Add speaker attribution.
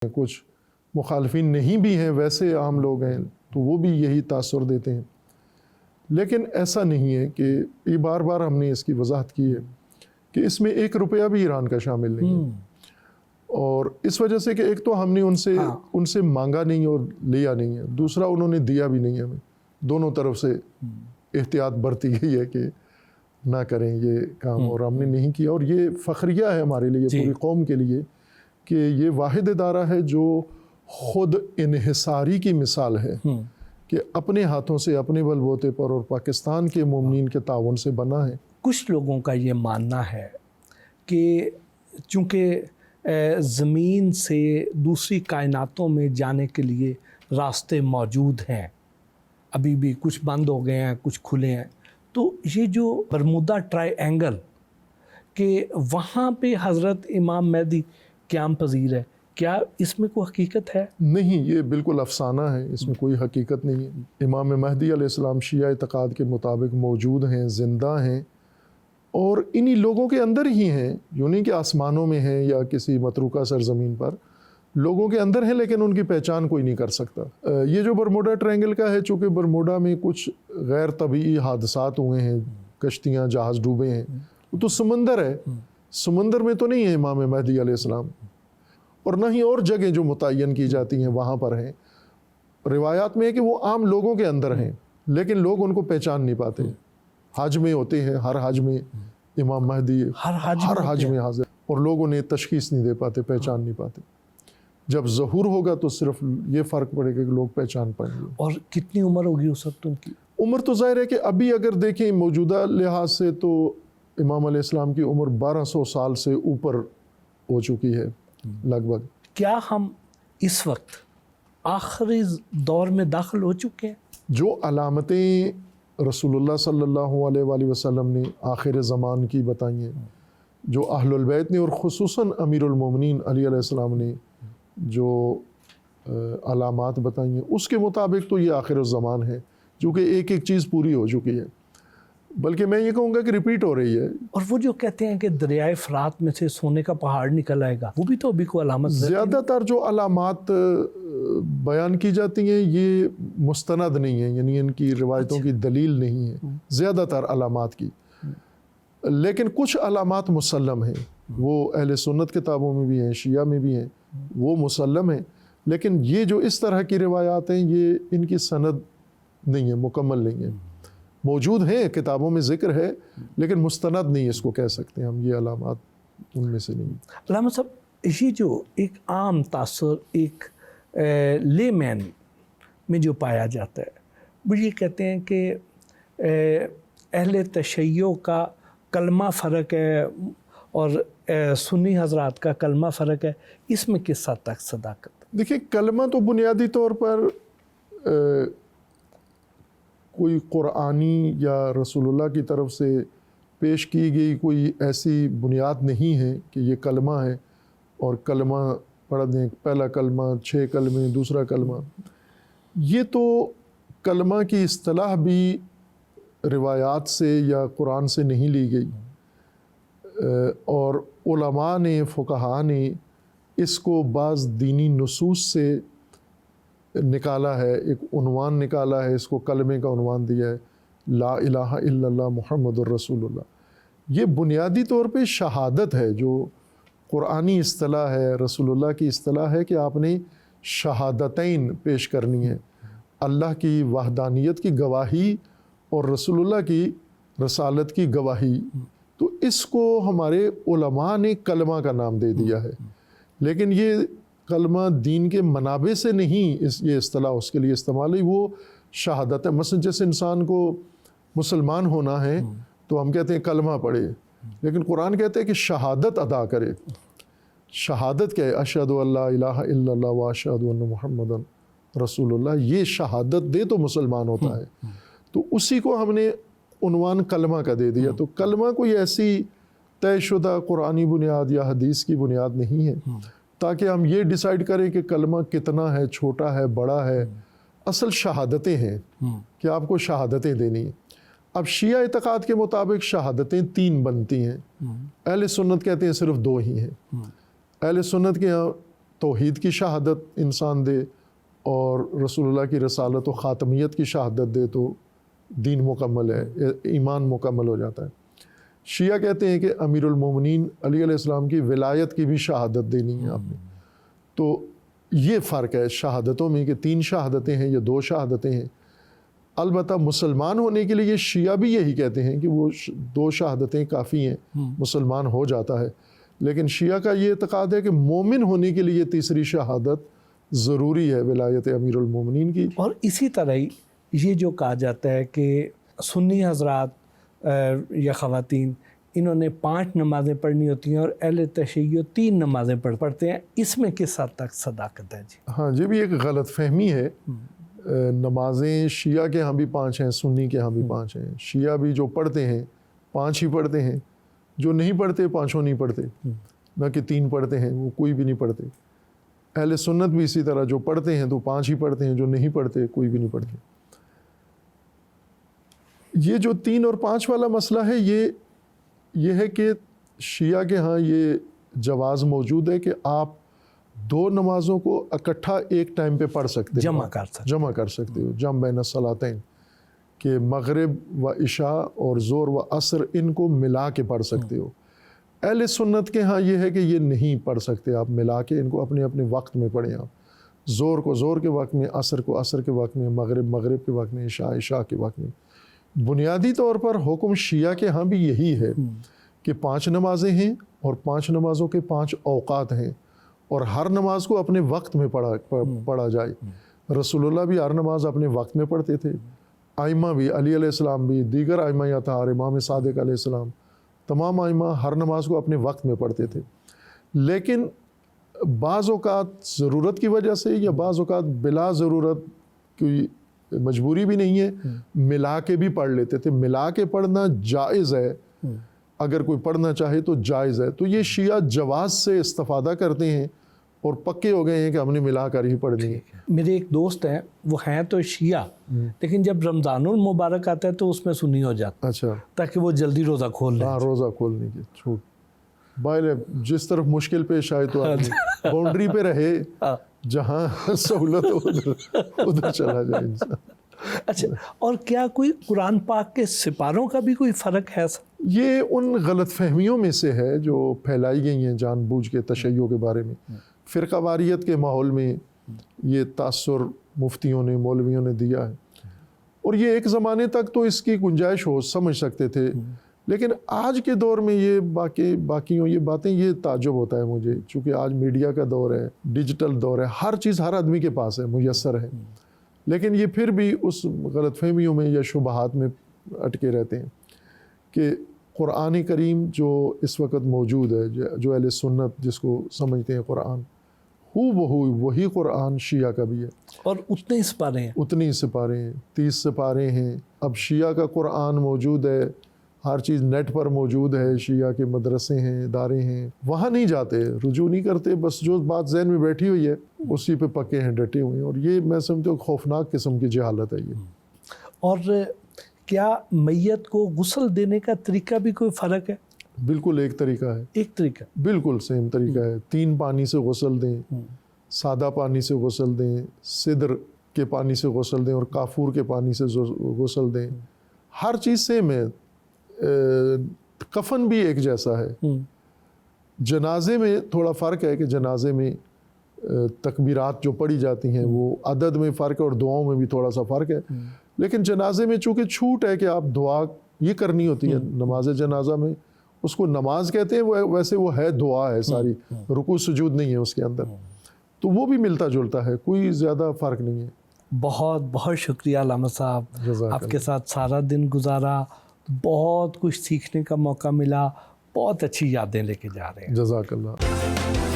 Speaker 1: کچھ مخالفین نہیں بھی ہیں، ویسے عام لوگ ہیں تو وہ بھی یہی تاثر دیتے ہیں، لیکن ایسا نہیں ہے کہ یہ بار بار ہم نے اس کی وضاحت کی ہے کہ اس میں 1 روپیہ بھی ایران کا شامل نہیں ہے، اور اس وجہ سے کہ ایک تو ہم نے ان سے مانگا نہیں اور لیا نہیں ہے، دوسرا انہوں نے دیا بھی نہیں ہمیں، دونوں طرف سے احتیاط برتی گئی ہے کہ نہ کریں یہ کام، اور ہم نے نہیں کیا، اور یہ فخریہ ہے ہمارے لیے، پوری قوم کے لیے، کہ یہ واحد ادارہ ہے جو خود انحصاری کی مثال ہے کہ اپنے ہاتھوں سے اپنے بل بوتے پر اور پاکستان کے مومنین کے تعاون سے بنا ہے۔
Speaker 2: کچھ لوگوں کا یہ ماننا ہے کہ چونکہ زمین سے دوسری کائناتوں میں جانے کے لیے راستے موجود ہیں، ابھی بھی کچھ بند ہو گئے ہیں، کچھ کھلے ہیں، تو یہ جو برمودا ٹرائی اینگل کہ وہاں پہ حضرت امام مہدی قیام پذیر ہے، کیا اس میں کوئی حقیقت ہے؟
Speaker 1: نہیں، یہ بالکل افسانہ ہے، اس میں کوئی حقیقت نہیں ہے۔ امام مہدی علیہ السلام شیعہ اعتقاد کے مطابق موجود ہیں، زندہ ہیں، اور انہی لوگوں کے اندر ہی ہیں، یوں نہیں کہ آسمانوں میں ہیں یا کسی متروکہ سرزمین پر، لوگوں کے اندر ہیں، لیکن ان کی پہچان کوئی نہیں کر سکتا۔ یہ جو برموڈا ٹرائنگل کا ہے، چونکہ برموڈا میں کچھ غیر طبعی حادثات ہوئے ہیں، کشتیاں، جہاز ڈوبے ہیں، وہ تو سمندر ہے، سمندر میں تو نہیں ہے امام مہدی علیہ السلام، اور نہ ہی اور جگہ جو متعین کی جاتی ہیں وہاں پر ہیں۔ روایات میں ہے کہ وہ عام لوگوں کے اندر ہیں، لیکن لوگ ان کو پہچان نہیں پاتے۔ حج میں ہوتے ہیں، ہر حج میں امام مہدی ہر حج میں حاضر، اور لوگ انہیں تشخیص نہیں دے پاتے، پہچان نہیں پاتے۔ جب ظہور ہوگا تو صرف یہ فرق پڑے گا کہ لوگ پہچان پائیں گے۔
Speaker 2: اور کتنی عمر ہوگی اس وقت ان کی؟
Speaker 1: عمر تو ظاہر ہے کہ ابھی اگر دیکھیں موجودہ لحاظ سے تو امام علیہ السلام کی عمر 1200 سال سے اوپر ہو چکی ہے لگ بھگ۔
Speaker 2: کیا ہم اس وقت آخری دور میں داخل ہو چکے ہیں؟ جو
Speaker 1: علامتیں رسول اللہ صلی اللہ علیہ وآلہ وسلم نے آخر زمان کی بتائی ہیں، جو اہل البیت نے اور خصوصاً امیر المومنین علی علیہ السلام نے جو علامات بتائی ہیں، اس کے مطابق تو یہ آخر الزمان ہے، جو کہ ایک ایک چیز پوری ہو چکی ہے، بلکہ میں یہ کہوں گا کہ ریپیٹ ہو رہی ہے۔
Speaker 2: اور وہ جو کہتے ہیں کہ دریائے فرات میں سے سونے کا پہاڑ نکل آئے گا، وہ بھی تو ابھی کوئی علامت؟
Speaker 1: زیادہ تر جو علامات بیان کی جاتی ہیں یہ مستند نہیں ہیں، یعنی ان کی روایتوں کی دلیل نہیں ہے زیادہ تر علامات کی، لیکن کچھ علامات مسلم ہیں، وہ اہل سنت کتابوں میں بھی ہیں، شیعہ میں بھی ہیں، وہ مسلم ہیں، لیکن یہ جو اس طرح کی روایات ہیں یہ ان کی سند نہیں ہے، مکمل نہیں ہے، موجود ہیں، کتابوں میں ذکر ہے، لیکن مستند نہیں اس کو کہہ سکتے ہیں ہم، یہ علامات ان میں سے نہیں۔
Speaker 2: علامہ صاحب، یہ جو ایک عام تاثر ایک لے مین میں جو پایا جاتا ہے، وہ یہ کہتے ہیں کہ اہل تشیع کا کلمہ فرق ہے اور سنی حضرات کا کلمہ فرق ہے، اس میں کس حد تک صداقت؟
Speaker 1: دیکھیں، کلمہ تو بنیادی طور پر کوئی قرآنی یا رسول اللہ کی طرف سے پیش کی گئی کوئی ایسی بنیاد نہیں ہے کہ یہ کلمہ ہے اور کلمہ پڑھ دیں، پہلا کلمہ، 6 کلمے، دوسرا کلمہ۔ یہ تو کلمہ کی اصطلاح بھی روایات سے یا قرآن سے نہیں لی گئی، اور علماء نے، فقہاء نے اس کو بعض دینی نصوص سے نکالا ہے، ایک عنوان نکالا ہے، اس کو کلمے کا عنوان دیا ہے، لا الہ الا اللہ محمد الرسول اللہ۔ یہ بنیادی طور پہ شہادت ہے، جو قرآنی اصطلاح ہے، رسول اللہ کی اصطلاح ہے کہ آپ نے شہادتین پیش کرنی ہے، اللہ کی وحدانیت کی گواہی اور رسول اللہ کی رسالت کی گواہی۔ تو اس کو ہمارے علماء نے کلمہ کا نام دے دیا ہے، لیکن یہ کلمہ دین کے منابع سے نہیں یہ اصطلاح اس کے لیے استعمال ہوئی، وہ شہادت ہے۔ مثلا جیسے انسان کو مسلمان ہونا ہے تو ہم کہتے ہیں کلمہ پڑھے، لیکن قرآن کہتے ہیں کہ شہادت ادا کرے۔ شہادت کیا ہے؟ اشہد ان لا الہ الا اللہ و اشہد ان محمد رسول اللہ، یہ شہادت دے تو مسلمان ہوتا ہے، تو اسی کو ہم نے عنوان کلمہ کا دے دیا۔ تو کلمہ کوئی ایسی طے شدہ قرآنی بنیاد یا حدیث کی بنیاد نہیں ہے تاکہ ہم یہ ڈیسائیڈ کریں کہ کلمہ کتنا ہے، چھوٹا ہے، بڑا ہے۔ اصل شہادتیں ہیں کہ آپ کو شہادتیں دینی ہیں۔ اب شیعہ اعتقاد کے مطابق شہادتیں 3 بنتی ہیں، اہل سنت کہتے ہیں صرف 2 ہی ہیں۔ اہل سنت کے یہاں توحید کی شہادت انسان دے اور رسول اللہ کی رسالت و خاتمیت کی شہادت دے تو دین مکمل ہے، ایمان مکمل ہو جاتا ہے۔ شیعہ کہتے ہیں کہ امیر المومنین علی علیہ السلام کی ولایت کی بھی شہادت دینی ہے آپ نے۔ تو یہ فرق ہے شہادتوں میں کہ 3 شہادتیں ہیں یا 2 شہادتیں ہیں۔ البتہ مسلمان ہونے کے لیے شیعہ بھی یہی کہتے ہیں کہ وہ 2 شہادتیں کافی ہیں، مسلمان ہو جاتا ہے، لیکن شیعہ کا یہ اعتقاد ہے کہ مومن ہونے کے لیے تیسری شہادت ضروری ہے، ولایت امیر المومنین کی۔
Speaker 2: اور اسی طرح ہی یہ جو کہا جاتا ہے کہ سنی حضرات یا خواتین انہوں نے 5 نمازیں پڑھنی ہوتی ہیں اور اہل تشیع 3 نمازیں پڑھتے ہیں، اس میں کس حد تک صداقت ہے؟ جی
Speaker 1: ہاں، یہ بھی ایک غلط فہمی ہے۔ نمازیں شیعہ کے ہاں بھی 5 ہیں، سنی کے ہاں بھی 5 ہیں۔ شیعہ بھی جو پڑھتے ہیں 5 ہی پڑھتے ہیں، جو نہیں پڑھتے 5 نہیں پڑھتے، نہ کہ 3 پڑھتے ہیں، وہ کوئی بھی نہیں پڑھتے۔ اہل سنت بھی اسی طرح، جو پڑھتے ہیں تو 5 ہی پڑھتے ہیں، جو نہیں پڑھتے کوئی بھی نہیں پڑھتے۔ یہ جو 3 اور 5 والا مسئلہ ہے، یہ ہے کہ شیعہ کے ہاں یہ جواز موجود ہے کہ آپ 2 نمازوں کو اکٹھا ایک ٹائم پہ پڑھ سکتے ہیں، جمع کر سکتے ہو، جمع بین الصلاتین، کہ مغرب و عشاء اور ظہر و عصر ان کو ملا کے پڑھ سکتے ہو۔ اہل سنت کے ہاں یہ ہے کہ یہ نہیں پڑھ سکتے آپ ملا کے، ان کو اپنے اپنے وقت میں پڑھیں آپ، ظہر کو ظہر کے وقت میں، عصر کو عصر کے وقت میں، مغرب کے وقت میں، عشاء کے وقت میں۔ بنیادی طور پر حکم شیعہ کے ہاں بھی یہی ہے کہ 5 نمازیں ہیں اور 5 نمازوں کے 5 اوقات ہیں، اور ہر نماز کو اپنے وقت میں پڑھا جائے۔ رسول اللہ بھی ہر نماز اپنے وقت میں پڑھتے تھے، ائمہ بھی، علی علیہ السلام بھی، دیگر ائمہ یا طاہر، امام صادق علیہ السلام، تمام ائمہ ہر نماز کو اپنے وقت میں پڑھتے تھے۔ لیکن بعض اوقات ضرورت کی وجہ سے یا بعض اوقات بلا ضرورت، کوئی مجبوری بھی نہیں ہے، ملا کے بھی پڑھ لیتے تھے۔ ملا کے پڑھنا جائز ہے، اگر کوئی پڑھنا چاہے تو جائز ہے۔ تو یہ شیعہ جواز سے استفادہ کرتے ہیں اور پکے ہو گئے ہیں کہ ہم نے ملا کر ہی پڑھنی ہے۔
Speaker 2: میرے ایک دوست ہیں، وہ ہیں تو شیعہ، لیکن جب رمضان المبارک آتا ہے تو اس میں سنی ہو جاتا ہے،
Speaker 1: اچھا،
Speaker 2: تاکہ وہ جلدی روزہ کھول لیں۔
Speaker 1: ہاں، روزہ کھولنے کی چھوٹ باہر جس طرف مشکل پیش آئے تو آدمی باؤنڈری پہ رہے، جہاں سہولت ہو ادھر چلا جائے انسان۔
Speaker 2: اچھا، اور کیا کوئی قرآن پاک کے سپاروں کا بھی کوئی فرق ہے؟
Speaker 1: یہ ان غلط فہمیوں میں سے ہے جو پھیلائی گئی ہیں جان بوجھ کے تشیع کے بارے میں۔ فرقہ واریت کے ماحول میں یہ تاثر مفتیوں نے، مولویوں نے دیا ہے، اور یہ ایک زمانے تک تو اس کی گنجائش ہو سمجھ سکتے تھے، لیکن آج کے دور میں یہ باقیوں یہ باتیں، یہ تعجب ہوتا ہے مجھے، چونکہ آج میڈیا کا دور ہے، ڈیجیٹل دور ہے، ہر چیز ہر آدمی کے پاس ہے، میسر ہے، لیکن یہ پھر بھی اس غلط فہمیوں میں یا شبہات میں اٹکے رہتے ہیں کہ قرآن کریم جو اس وقت موجود ہے، جو اہل سنت جس کو سمجھتے ہیں قرآن، وہی قرآن شیعہ کا بھی ہے، اور
Speaker 2: اتنے ہی سپارے ہیں،
Speaker 1: اتنی ہی سپارے ہیں، 30 سپارے ہیں۔ اب شیعہ کا قرآن موجود ہے، ہر چیز نیٹ پر موجود ہے، شیعہ کے مدرسے ہیں، ادارے ہیں، وہاں نہیں جاتے، رجوع نہیں کرتے، بس جو بات ذہن میں بیٹھی ہوئی ہے اسی پہ پکے ہیں، ڈٹے ہوئے ہیں، اور یہ میں سمجھتا ہوں خوفناک قسم کی جہالت ہے یہ۔
Speaker 2: اور کیا میت کو غسل دینے کا طریقہ بھی کوئی فرق ہے؟
Speaker 1: بالکل ایک طریقہ ہے،
Speaker 2: ایک طریقہ، بالکل
Speaker 1: سیم طریقہ ہے۔ 3 پانی سے غسل دیں، سادہ پانی سے غسل دیں، سدر کے پانی سے غسل دیں، اور کافور کے پانی سے غسل دیں، ہر چیز سیم ہے۔ کفن بھی ایک جیسا ہے۔ جنازے میں تھوڑا فرق ہے کہ جنازے میں تکبیرات جو پڑھی جاتی ہیں وہ عدد میں فرق ہے اور دعاؤں میں بھی تھوڑا سا فرق ہے، لیکن جنازے میں چونکہ چھوٹ ہے کہ آپ دعا یہ کرنی ہوتی ہے، نماز جنازہ میں اس کو نماز کہتے ہیں، ویسے وہ ہے دعا ہے ساری، رکوع سجود نہیں ہے اس کے اندر، تو وہ بھی ملتا جلتا ہے، کوئی زیادہ فرق نہیں ہے۔
Speaker 2: بہت بہت شکریہ علامہ صاحب، آپ کے ساتھ سارا دن گزارا، بہت کچھ سیکھنے کا موقع ملا، بہت اچھی یادیں لے کے جا رہے ہیں۔
Speaker 1: جزاک اللہ۔